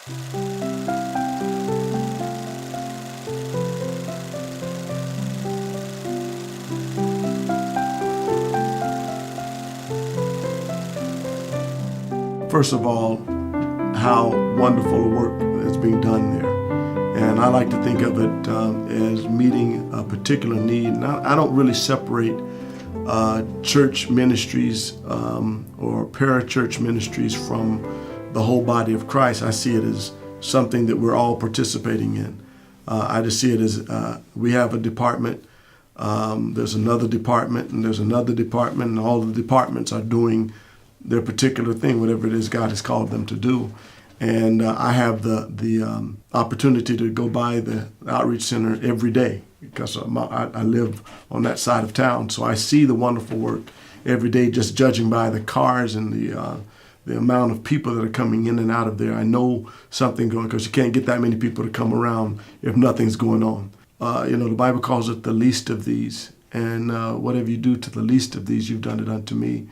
First of all, how wonderful the work that's being done there. And I like to think of it as meeting a particular need. And I don't really separate church ministries or parachurch ministries from the whole body of Christ. I see it as something that we're all participating in. I just see it as we have a department, there's another department, and there's another department, and all the departments are doing their particular thing, whatever it is God has called them to do. And I have the opportunity to go by the outreach center every day because I live on that side of town. So I see the wonderful work every day, just judging by the cars and the amount of people that are coming in and out of there. I know something going, because you can't get that many people to come around if nothing's going on. The Bible calls it the least of these. And whatever you do to the least of these, you've done it unto me.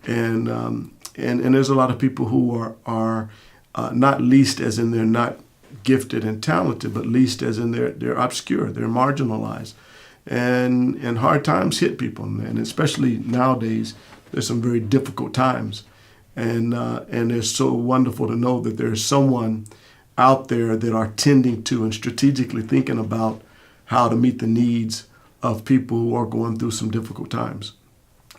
And there's a lot of people who are not least as in they're not gifted and talented, but least as in they're obscure, they're marginalized. And hard times hit people. And especially nowadays, there's some very difficult times. And it's so wonderful to know that there's someone out there that are tending to and strategically thinking about how to meet the needs of people who are going through some difficult times.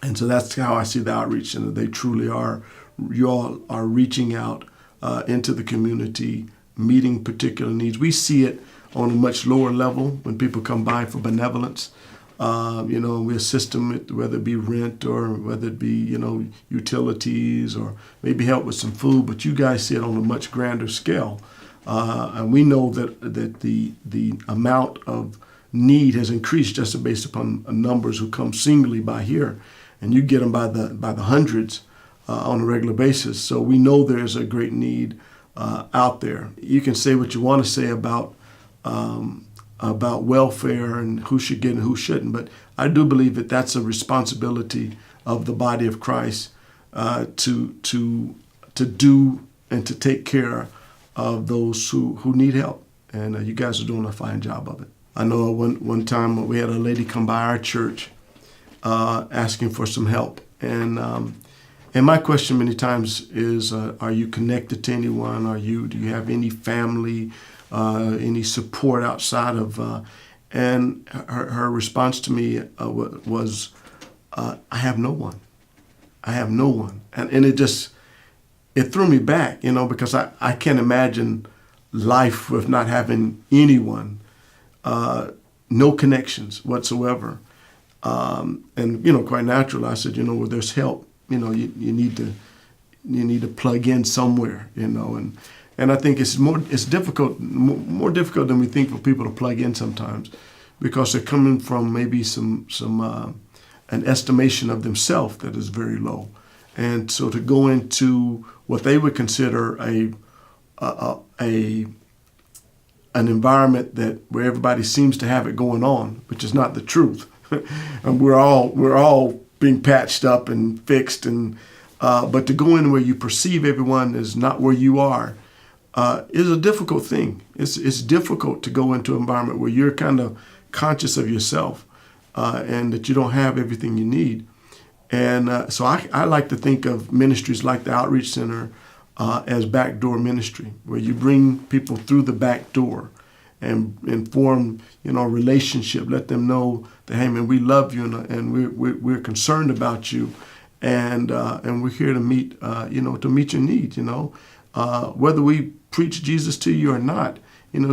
And so that's how I see the outreach, and they truly are. You all are reaching out into the community, meeting particular needs. We see it on a much lower level when people come by for benevolence. We assist them with, whether it be rent or whether it be, utilities or maybe help with some food. But you guys see it on a much grander scale. And we know that the amount of need has increased just based upon numbers who come singly by here. And you get them by the hundreds on a regular basis. So we know there is a great need out there. You can say what you want to say about welfare and who should get and who shouldn't, but I do believe that that's a responsibility of the body of Christ to do and to take care of those who need help. And you guys are doing a fine job of it. I know one time we had a lady come by our church asking for some help. And my question many times is, are you connected to anyone? Do you have any family, any support outside of, and her response to me was, I have no one. I have no one. And it threw me back, because I can't imagine life with not having anyone, no connections whatsoever. And quite naturally, I said, where there's help, you need to plug in somewhere, and I think it's difficult, more difficult than we think for people to plug in sometimes, because they're coming from maybe some an estimation of themselves that is very low, and so to go into what they would consider an environment where everybody seems to have it going on, which is not the truth. And we're all being patched up and fixed, but to go in where you perceive everyone is not where you are is a difficult thing. It's difficult to go into an environment where you're kind of conscious of yourself and that you don't have everything you need. And so I like to think of ministries like the Outreach Center as backdoor ministry, where you bring people through the back door and form, a relationship. Let them know that, hey, man, we love you and we're concerned about you, and we're here to meet, to meet your needs. Whether we preach Jesus to you or not,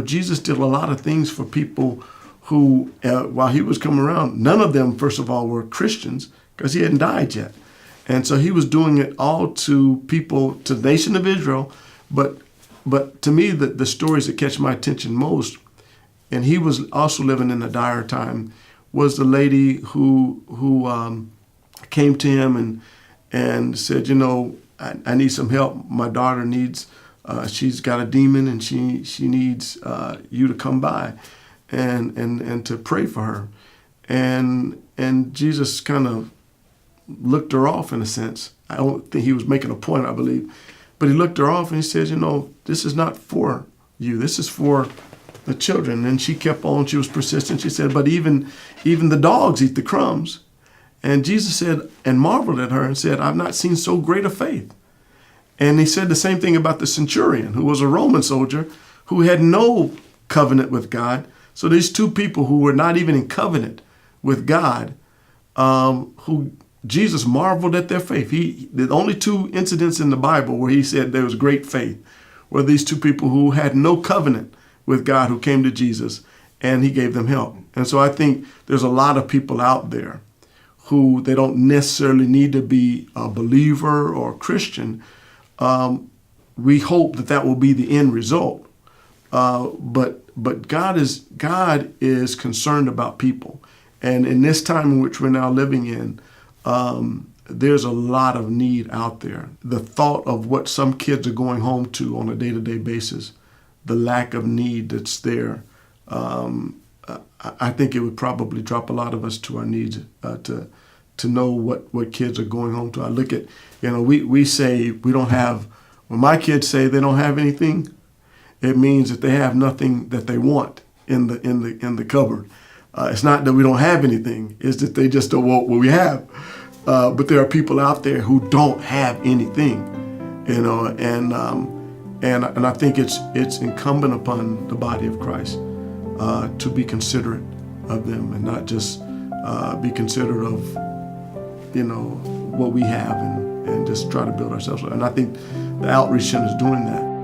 Jesus did a lot of things for people who, while he was coming around, none of them, first of all, were Christians because he hadn't died yet, and so he was doing it all to people, to the nation of Israel, but to me, the stories that catch my attention most, and he was also living in a dire time, was the lady who came to him and said, I need some help. My daughter needs, she's got a demon, and she needs you to come by and to pray for her. And Jesus kind of looked her off in a sense. I don't think he was making a point, I believe. But he looked her off and he says, this is not for you. This is for the children. And she kept on. She was persistent. She said, but even the dogs eat the crumbs. And Jesus said, and marveled at her and said, I've not seen so great a faith. And he said the same thing about the centurion, who was a Roman soldier who had no covenant with God. So these two people who were not even in covenant with God, who Jesus marveled at their faith. The only two incidents in the Bible where he said there was great faith were these two people who had no covenant with God, who came to Jesus, and he gave them help. And so I think there's a lot of people out there who they don't necessarily need to be a believer or a Christian. We hope that will be the end result. But God is concerned about people. And in this time in which we're now living in, there's a lot of need out there. The thought of what some kids are going home to on a day-to-day basis, the lack of need that's there, I think it would probably drop a lot of us to our knees to know what kids are going home to. I look at, we say we don't have, when my kids say they don't have anything, it means that they have nothing that they want in the cupboard. It's not that we don't have anything, it's that they just don't want what we have. But there are people out there who don't have anything, and I think it's incumbent upon the body of Christ to be considerate of them and not just be considerate of what we have and just try to build ourselves up. And I think the Outreach Center is doing that.